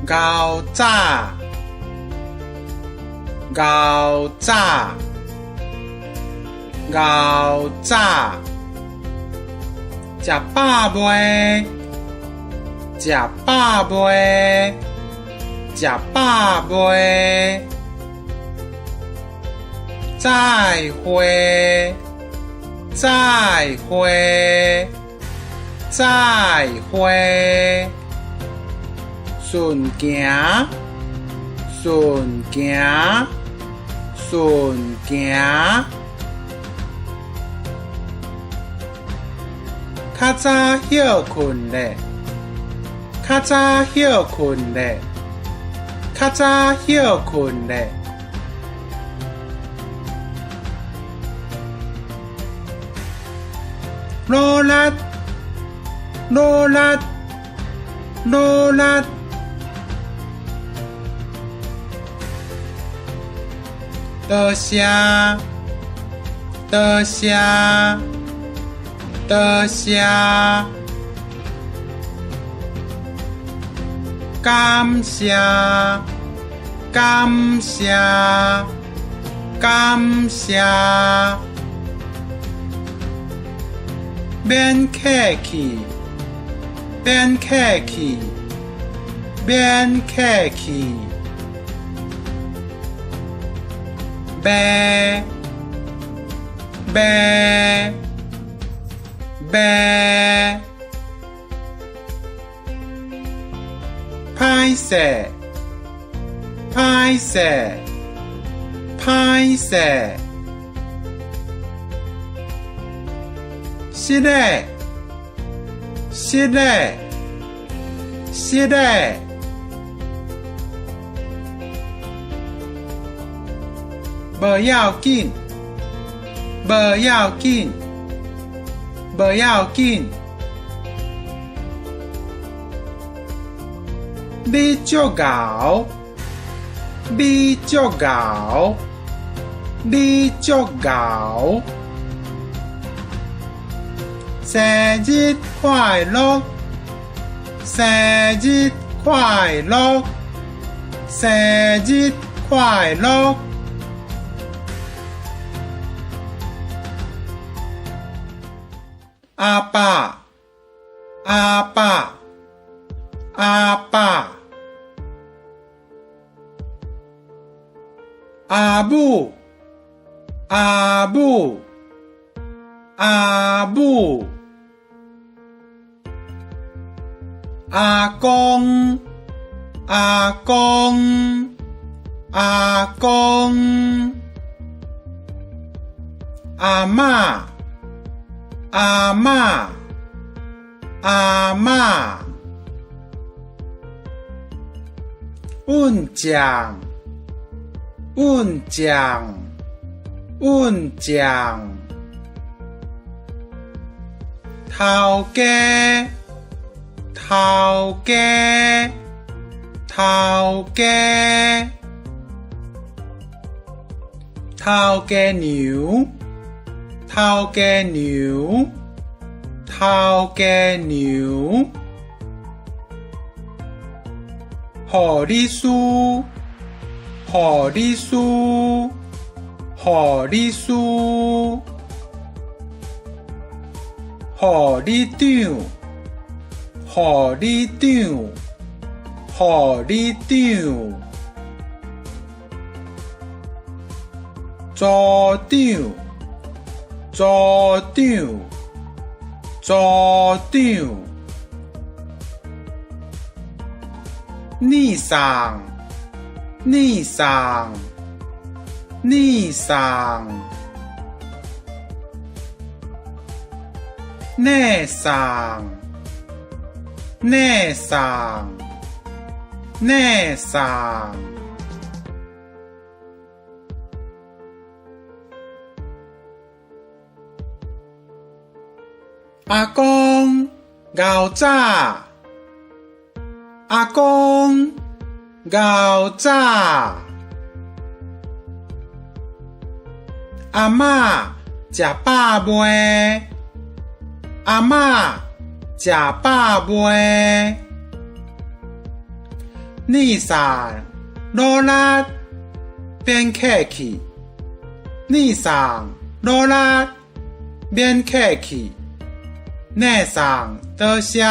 熬早，熬早，熬早，食饱未？食饱未？食饱未？再会，再会，再会。顺行，顺行，顺行。较早休困咧，较早休困咧，较早休困咧。努力，努力，努力。多谢，多谢，多谢。感谢，感谢，感谢。免客气，免客气，免客气。白，白，白。歹势，歹势，歹势。是的，是的，是的。不要紧，不要紧，不要紧。你足够，你足够，你足够。生日快乐，生日快乐，生日快乐。阿爸，阿爸，阿爸。阿母，阿母，阿母。阿公，阿公，阿公。阿嬷，阿嬷，阿嬷。阮将，阮将，阮将。头家，头家，头家。头家娘，头家娘，头家娘。护理师，护理师，护理师。护理长，护理长，护理长。组长，组长，组长。逆上，逆上，逆上。内上，内上，内上。阿公，熬早，阿公，熬早。阿嬷，食饱未？阿嬷，食饱未？你啥罗拉变客气？你上罗拉变客气？你上多谢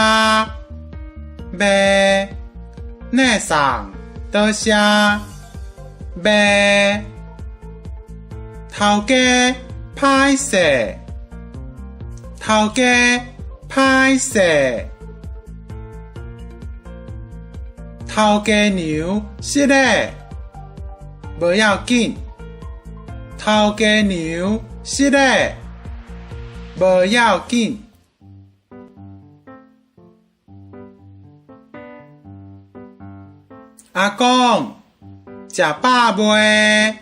呗？你上多谢呗？头家歹势，头家歹势。头家娘失礼，无要紧。头家娘失礼，无要紧。阿公，食饱未？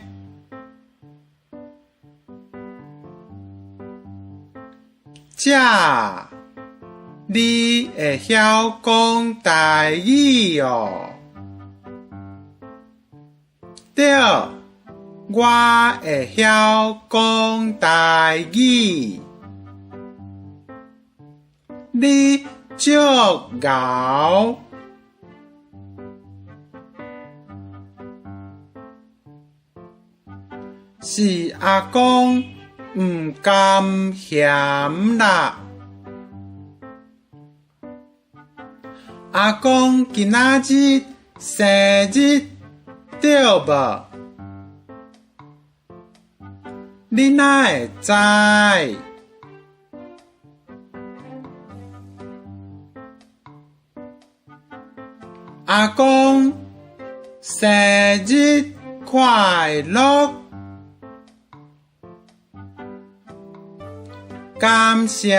食。你会晓讲台语哦？对，我会晓讲台语。你足敖，是阿公唔甘嫌啦。阿公今仔日生日对无？你哪会知？阿公生日快乐！感谢。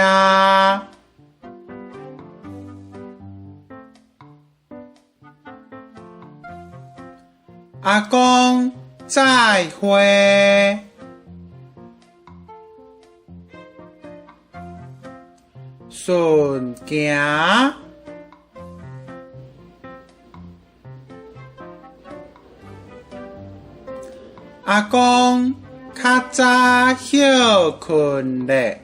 阿公再会。顺行。阿公较早休困咧。